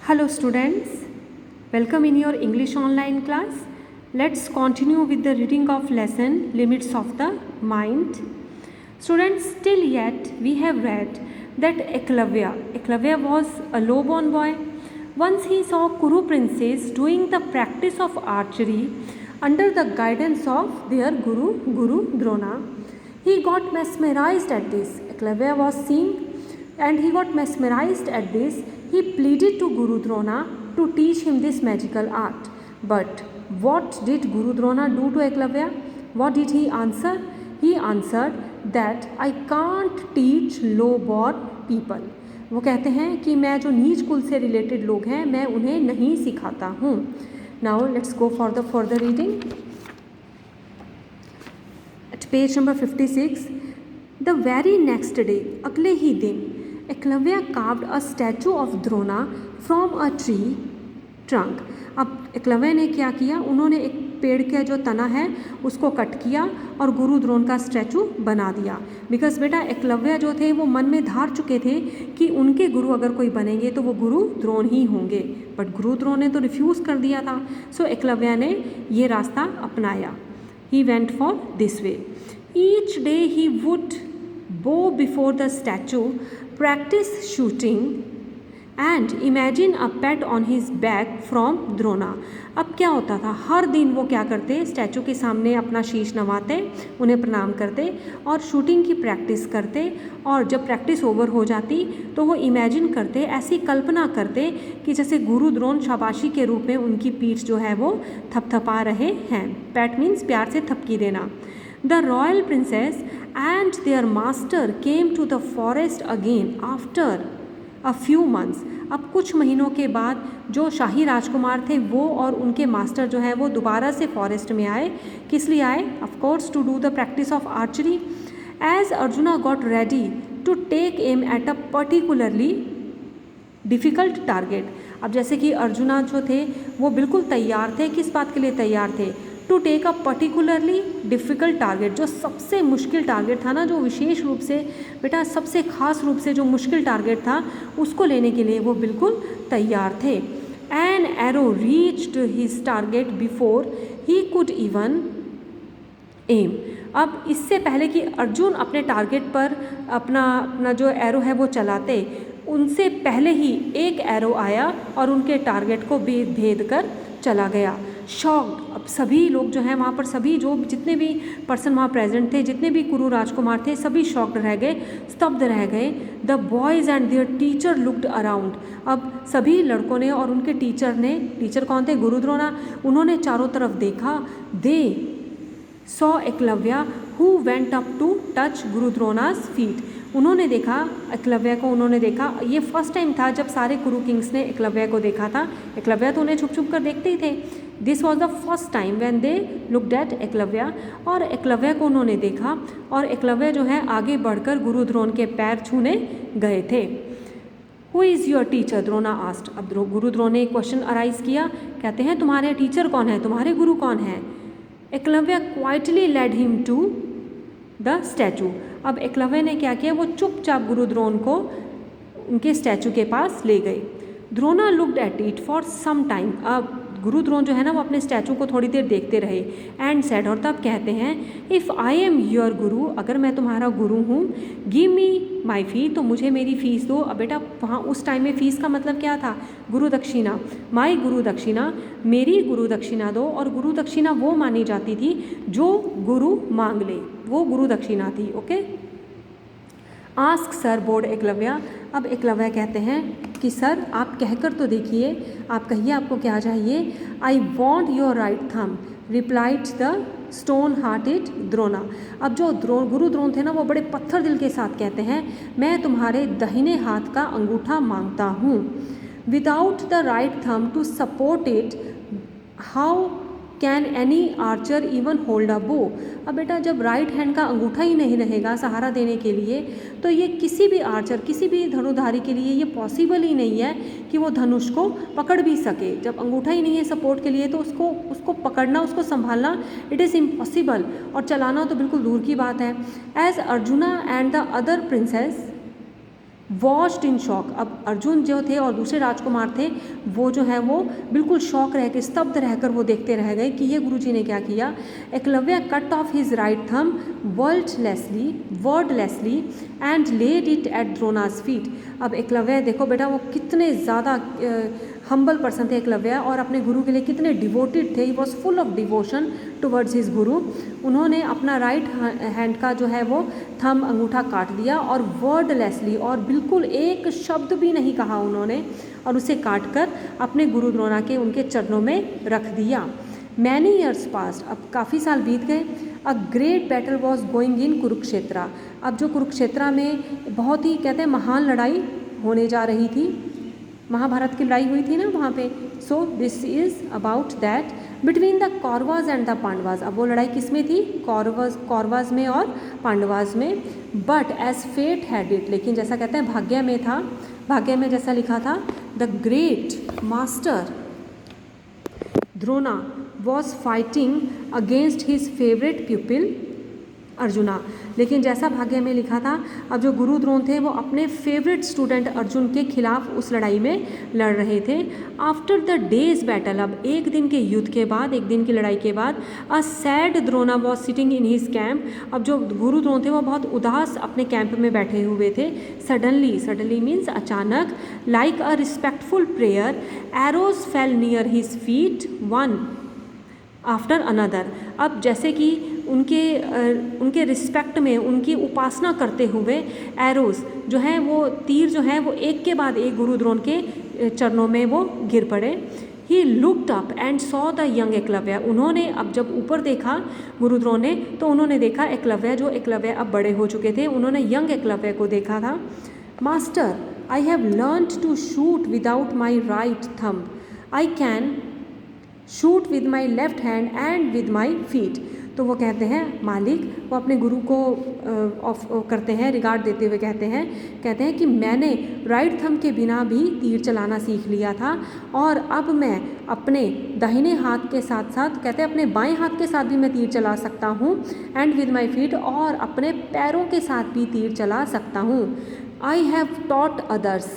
Hello students, welcome in your English online class. Let's continue with the reading of lesson Limits of the Mind. Students, till yet we have read that Eklavya was a low-born boy. Once he saw Kuru princess doing the practice of archery under the guidance of their Guru Drona. He got mesmerized at this. Eklavya was seeing and he got mesmerized at this. He pleaded to Guru Drona to teach him this magical art. But what did Guru Drona do to Eklavya? What did he answer? He answered that I can't teach low-born people. वो कहते हैं कि मैं जो नीच कुल से related लोग हैं मैं उन्हें नहीं सिखाता हूँ. Now let's go for the further reading. At page number 56, the very next day, अगले ही दिन, Eklavya carved a statue of Drona from a tree trunk. अब एकलव्य ने क्या किया, उन्होंने एक पेड़ का जो तना है उसको कट किया और गुरु द्रोण का स्टैचू बना दिया. बिकॉज बेटा एकलव्य जो थे वो मन में धार चुके थे कि उनके गुरु अगर कोई बनेंगे तो वो गुरु द्रोण ही होंगे. बट गुरु द्रोण ने तो रिफ्यूज़ कर दिया था. सो एकलव्य ने ये रास्ता अपनाया. He went for this way. Each day he would bow before the statue, practice shooting and imagine a pat on his back from Drona. अब क्या होता था, हर दिन वो क्या करते, स्टैचू के सामने अपना शीश नवाते, उन्हें प्रणाम करते और शूटिंग की प्रैक्टिस करते. और जब प्रैक्टिस ओवर हो जाती तो वो इमेजिन करते, ऐसी कल्पना करते कि जैसे गुरु द्रोण शाबाशी के रूप में उनकी पीठ जो है वो थपथपा रहे हैं. पैट मीन्स प्यार से थपकी देना. The royal princess and their master came to the forest again after a few months. अब कुछ महीनों के बाद जो शाही राजकुमार थे वो और उनके मास्टर जो है वो दोबारा से फॉरेस्ट में आए. किस लिए आए? Of course to do the practice of archery. As Arjuna got ready to take aim at a particularly difficult target. अब जैसे कि अर्जुना जो थे वो बिल्कुल तैयार थे. किस बात के लिए तैयार थे? To take a particularly difficult target. जो सबसे मुश्किल टारगेट था ना, जो विशेष रूप से बेटा सबसे ख़ास रूप से जो मुश्किल टारगेट था उसको लेने के लिए वो बिल्कुल तैयार थे. An arrow reached his target before he could even aim. अब इससे पहले कि अर्जुन अपने टारगेट पर अपना जो एरो है वो चलाते, उनसे पहले ही एक एरो आया और उनके टारगेट को भेद कर चला गया. शॉक्ड. अब सभी लोग जो हैं वहाँ पर, सभी जो जितने भी पर्सन वहाँ प्रेजेंट थे, जितने भी कुरु राजकुमार थे, सभी शॉक्ड रह गए, स्तब्ध रह गए. The boys and there teacher looked around. अब सभी लड़कों ने और उनके टीचर कौन थे? गुरु द्रोणा. उन्होंने चारों तरफ देखा. They saw Eklavya who went up to touch Guru Drona's feet. उन्होंने देखा एकलव्य को, उन्होंने देखा. ये फर्स्ट टाइम था जब सारे कुरु किंग्स ने एकलव्य को देखा था. एकलव्य तो उन्हें छुप छुप कर देखते ही थे. This was the first time when they looked at Eklavya. और एकलव्य को उन्होंने देखा और एकलव्य जो है आगे बढ़कर गुरु द्रोण के पैर छूने गए थे. Who is your teacher? Drona asked. अब गुरु द्रोण ने एक क्वेश्चन अराइज किया. कहते हैं तुम्हारे टीचर कौन है, तुम्हारे गुरु कौन है? Eklavya quietly led him to the statue. अब एकलव्य ने क्या किया, वो चुपचाप गुरु द्रोण को उनके स्टैचू के पास ले गए. Drona looked at it for some time. अब गुरु द्रोण जो है ना वो अपने स्टैचू को थोड़ी देर देखते रहे. एंड सेड, और तब कहते हैं, इफ़ आई एम योर गुरु, अगर मैं तुम्हारा गुरु हूँ, गिव मी माई फी, तो मुझे मेरी फ़ीस दो. अब बेटा वहाँ उस टाइम में फ़ीस का मतलब क्या था? गुरु दक्षिणा. माई गुरु दक्षिणा, मेरी गुरु दक्षिणा दो. और गुरु दक्षिणा वो मानी जाती थी जो गुरु मांग ले, वो गुरु दक्षिणा थी. Okay. Ask sir board Eklavya. अब एकलव्य कहते हैं कि सर आप कहकर तो देखिए, आप कहिए आपको क्या चाहिए. आई वॉन्ट योर राइट थम, replied the stone hearted Drona. अब जो गुरु द्रोण थे ना वो बड़े पत्थर दिल के साथ कहते हैं, मैं तुम्हारे दाहिने हाथ का अंगूठा मांगता हूँ. Without the right thumb to support it, how can any archer even hold a bow. अब बेटा जब राइट हैंड का अंगूठा ही नहीं रहेगा सहारा देने के लिए तो ये किसी भी आर्चर, किसी भी धनुधारी के लिए ये पॉसिबल ही नहीं है कि वो धनुष को पकड़ भी सके. जब अंगूठा ही नहीं है सपोर्ट के लिए तो उसको पकड़ना, उसको संभालना इट इज़ इम्पॉसिबल. और चलाना तो बिल्कुल दूर की बात है. As Arjuna and the other princes watched in shock. अब अर्जुन जो थे और दूसरे राजकुमार थे वो जो है वो बिल्कुल शॉक रह के, स्तब्ध रहकर वो देखते रह गए कि ये गुरुजी ने क्या किया। Eklavya cut off his right thumb wordlessly and laid it at Drona's feet. अब एकलव्य देखो बेटा वो कितने ज़्यादा हम्बल पर्सन थे एकलव्य, और अपने गुरु के लिए कितने डिवोटेड थे। He was full of devotion towards his गुरु। उन्होंने अपना राइट हैंड का जो है वो थंब अंगूठा काट दिया और वर्डलेसली, और बिल्कुल एक शब्द भी नहीं कहा उन्होंने, और उसे काट कर अपने गुरु द्रोणा के उनके चरणों में रख दिया। मैनी ईयर्स पास्ट, अब काफ़ी साल बीत गए। A great battle was going in Kurukshetra. अब जो कुरुक्षेत्रा में बहुत ही कहते हैं महान लड़ाई होने जा रही थी, महाभारत की लड़ाई हुई थी ना वहाँ पे। So this is about that between the Kauravas and the Pandavas. अब वो लड़ाई किस में थी? कौरवाज में और पांडवाज में। But as fate had it, लेकिन जैसा कहते हैं भाग्य में था, भाग्य में जैसा लिखा था, the great master Drona was fighting against his favourite प्यूपिल arjuna. लेकिन जैसा भाग्य में लिखा था, अब जो गुरु द्रोण थे वो अपने फेवरेट स्टूडेंट अर्जुन के खिलाफ उस लड़ाई में लड़ रहे थे। आफ्टर द डेज बैटल, अब एक दिन के युद्ध के बाद, एक दिन की लड़ाई के बाद, a sad Drona was sitting in his camp. अब जो गुरु द्रोण थे वो बहुत उदास अपने कैंप में बैठे हुए थे। सडनली मीन्स अचानक, लाइक अ respectful prayer, arrows fail near his feet one after another. अब जैसे कि उनके रिस्पेक्ट में, उनकी उपासना करते हुए एरोज जो हैं वो, तीर जो हैं वो एक के बाद एक गुरु द्रोण के चरणों में वो गिर पड़े। He looked up and saw the young Eklavya. उन्होंने अब जब ऊपर देखा गुरु द्रोण ने, तो उन्होंने देखा एकलव्य, जो एकलव्य अब बड़े हो चुके थे, उन्होंने यंग एकलव्य को देखा था। Master, I have learned to shoot without my right thumb, I can shoot with my left hand and with my feet. तो वो कहते हैं मालिक, वो अपने गुरु को करते हैं, रिगार्ड देते हुए कहते हैं कि मैंने राइट थंब के बिना भी तीर चलाना सीख लिया था, और अब मैं अपने दाहिने हाथ के साथ साथ, कहते हैं अपने बाएं हाथ के साथ भी मैं तीर चला सकता हूँ, एंड विद माई फीट, और अपने पैरों के साथ भी तीर चला सकता हूँ। I have taught others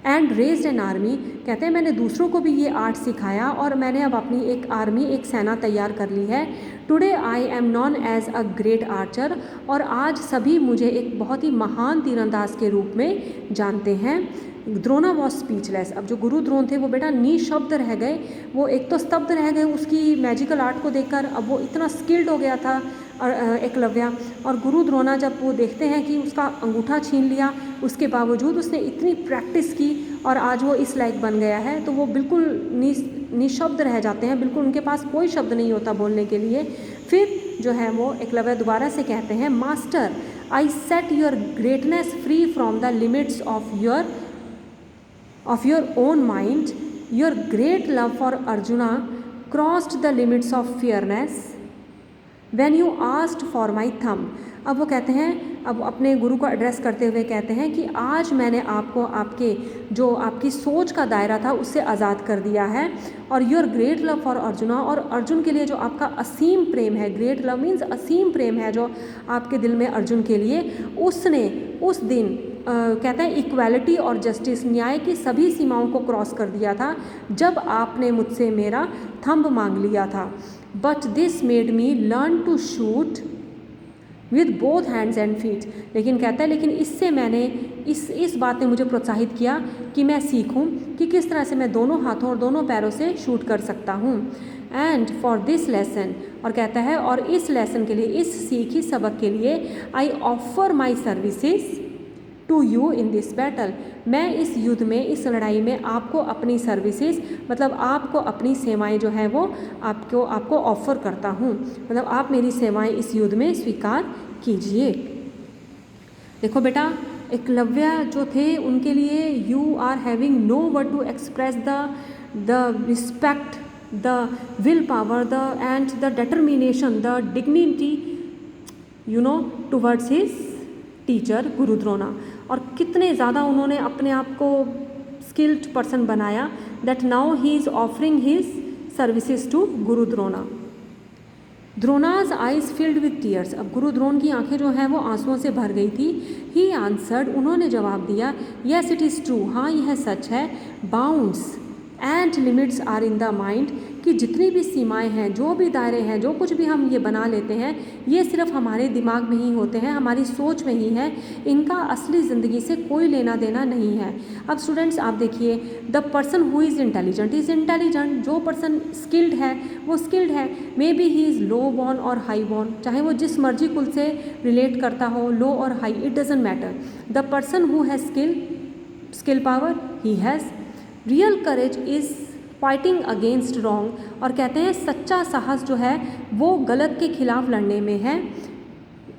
and raised an army. कहते हैं मैंने दूसरों को भी ये आर्ट सिखाया, और मैंने अब अपनी एक आर्मी, एक सेना तैयार कर ली है। Today I am known as a great archer, और आज सभी मुझे एक बहुत ही महान तीरंदाज के रूप में जानते हैं। Drona was speechless. अब जो गुरु द्रोण थे वो बेटा निशब्द रह गए। वो एक तो स्तब्ध रह गए उसकी मैजिकल आर्ट को देखकर, अब वो इतना स्किल्ड हो गया था एकलव्य, और गुरु द्रोणा जब वो देखते हैं कि उसका अंगूठा छीन लिया, उसके बावजूद उसने इतनी प्रैक्टिस की और आज वो इस लायक बन गया है, तो वो बिल्कुल निशब्द रह जाते हैं, बिल्कुल उनके पास कोई शब्द नहीं होता बोलने के लिए। फिर जो है वो एकलव्य दोबारा से कहते हैं, master, I set your greatness free from the limits of your own mind. Your great love for Arjuna crossed the limits of fairness when you asked for my thumb. अब वो कहते हैं, अब अपने गुरु को एड्रेस करते हुए कहते हैं कि आज मैंने आपको आपकी सोच का दायरा था उससे आज़ाद कर दिया है, और your great love for arjuna, और अर्जुन के लिए जो आपका असीम प्रेम है, ग्रेट लव मीन्स असीम प्रेम है जो आपके दिल में अर्जुन के लिए, उसने उस दिन कहते हैं इक्वालिटी और जस्टिस, न्याय की सभी सीमाओं को क्रॉस कर दिया था जब आपने मुझसे मेरा थंब मांग लिया था। But this made me learn to shoot with both hands and feet. लेकिन कहता है लेकिन इससे मैंने इस बात ने मुझे प्रोत्साहित किया कि मैं सीखूं कि किस तरह से मैं दोनों हाथों और दोनों पैरों से शूट कर सकता हूं। एंड फॉर दिस लेसन, और कहता है और इस लेसन के लिए, इस सीखी सबक के लिए, I offer my services to you in this battle. मैं इस युद्ध में, इस लड़ाई में आपको अपनी सर्विसेज, मतलब आपको अपनी सेवाएं जो है वो आपको ऑफर करता हूँ, मतलब आप मेरी सेवाएं इस युद्ध में स्वीकार कीजिए। देखो बेटा, एकलव्य जो थे उनके लिए you are having no word to express the respect, the will power, the and the determination, the dignity towards his teacher guru Drona. और कितने ज़्यादा उन्होंने अपने आप को स्किल्ड पर्सन बनाया, that now he is offering his services to guru Drona. Drona's eyes filled with tears, अब गुरु द्रोण की आंखें जो हैं वो आंसुओं से भर गई थी। ही आंसर्ड, उन्होंने जवाब दिया, यस इट इज़ ट्रू, हाँ यह सच है। Bounds and limits are in the mind, कि जितनी भी सीमाएं हैं, जो भी दायरे हैं, जो कुछ भी हम ये बना लेते हैं, ये सिर्फ हमारे दिमाग में ही होते हैं, हमारी सोच में ही है, इनका असली ज़िंदगी से कोई लेना देना नहीं है। अब स्टूडेंट्स आप देखिए, the person who is intelligent, जो पर्सन स्किल्ड है वो स्किल्ड है। May be he is low born और हाई बॉर्न, चाहे वो जिस मर्जी कुल से रिलेट करता हो, लो और high, it doesn't matter. The person who has skill power, he has real courage is fighting against wrong, और कहते हैं सच्चा साहस जो है वो गलत के खिलाफ लड़ने में है,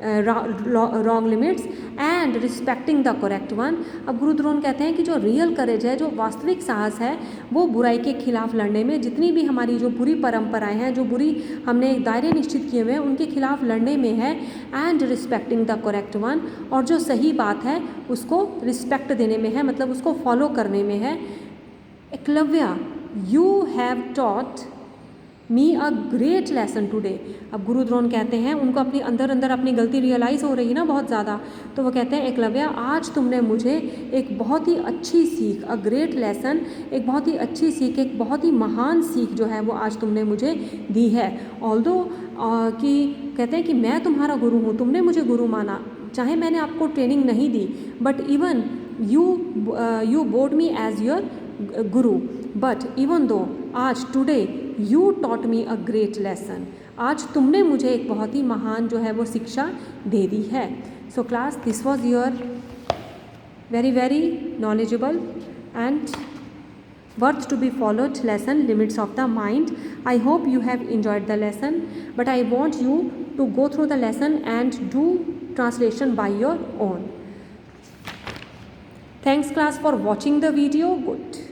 wrong limits and respecting the correct one. अब गुरु द्रोण कहते हैं कि जो रियल करेज है, जो वास्तविक साहस है, वो बुराई के खिलाफ लड़ने में, जितनी भी हमारी जो बुरी परंपराएं हैं, जो बुरी हमने दायरे निश्चित किए हुए हैं, उनके खिलाफ लड़ने में है, and respecting the correct one, और जो सही बात है उसको रिस्पेक्ट देने में है, मतलब उसको फॉलो करने में है। Eklavya, you have taught me a great lesson today. अब गुरु द्रोण कहते हैं, उनको अपनी अंदर अपनी गलती रियलाइज़ हो रही है ना बहुत ज़्यादा, तो वो कहते हैं एकलव्या आज तुमने मुझे एक बहुत ही अच्छी सीख, अ ग्रेट लेसन, एक बहुत ही अच्छी सीख, एक बहुत ही महान सीख जो है वो आज तुमने मुझे दी है। ऑल्दो कि कहते हैं कि मैं तुम्हारा गुरु हूँ, तुमने मुझे गुरु माना, चाहे मैंने आपको ट्रेनिंग नहीं दी, but even you bored me as your guru, but even though आज today you taught me a great lesson, आज तुमने मुझे एक बहुत ही महान जो है वो शिक्षा दे दी है। So class, this was your very knowledgeable and worth to be followed lesson, limits of the mind. I hope you have enjoyed the lesson, but I want you to go through the lesson and do translation by your own. Thanks class for watching the video. Good.